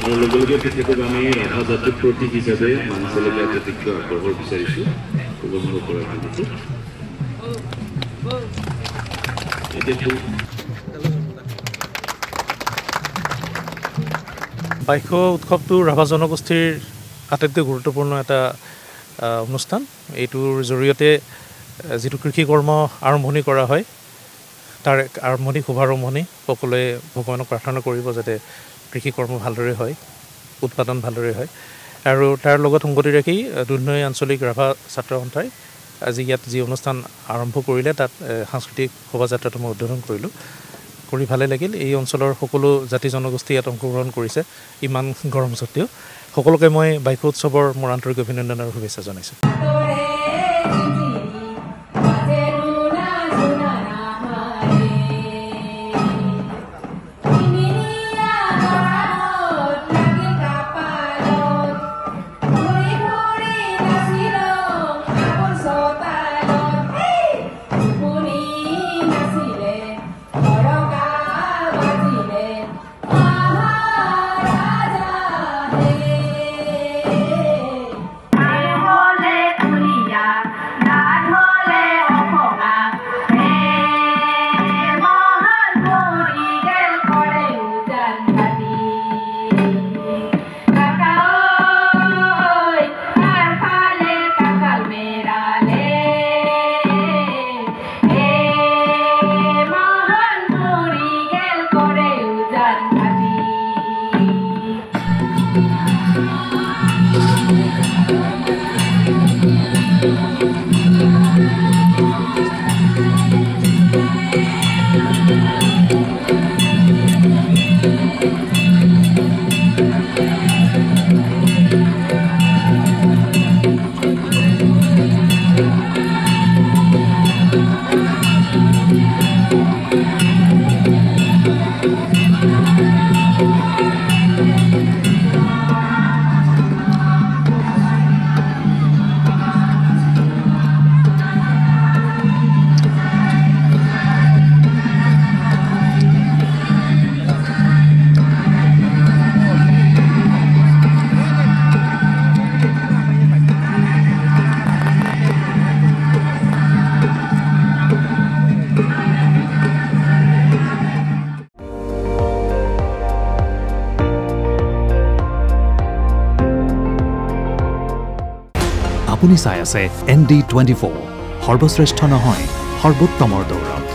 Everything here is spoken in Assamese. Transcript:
আৰু লগে লগে তেখেতক আমি ৰাভা জাতিৰ প্ৰতীক হিচাপে মাঞ্চললৈ আটাইতকৈ আগবঢ়াব বিচাৰিছোঁ প্ৰবন্ধ কৰাৰ ক্ষেত্ৰত বাইশ উৎসৱটো ৰাভা জনগোষ্ঠীৰ আটাইতকৈ গুৰুত্বপূৰ্ণ এটা অনুষ্ঠান। এইটোৰ জৰিয়তে যিটো কৃষি কৰ্ম আৰম্ভণি কৰা হয় তাৰ আৰম্ভণি শুভাৰম্ভণি সকলোৱে ভগৱানক প্ৰাৰ্থনা কৰিব যাতে কৃষি কৰ্ম ভালদৰে হয়, উৎপাদন ভালদৰে হয়। আৰু তাৰ লগত সংগতি ৰাখি দুধনৈ আঞ্চলিক ৰাভা ছাত্ৰ সন্থাই আজি ইয়াত যি অনুষ্ঠান আৰম্ভ কৰিলে তাত সাংস্কৃতিক শোভাযাত্ৰাটো মই উদ্বোধন কৰিলোঁ। কৰি ভালে লাগিল। এই অঞ্চলৰ সকলো জাতি জনগোষ্ঠী ইয়াত অংশগ্ৰহণ কৰিছে। ইমান গৰম স্বত্তেও সকলোকে মই বাইশ উৎসৱৰ মোৰ আন্তৰিক অভিনন্দন আৰু শুভেচ্ছা জনাইছোঁ। আপুনি চাই আছে ND24 সৰ্বশ্ৰেষ্ঠ নহয় সৰ্বোত্তমৰ দৌৰত।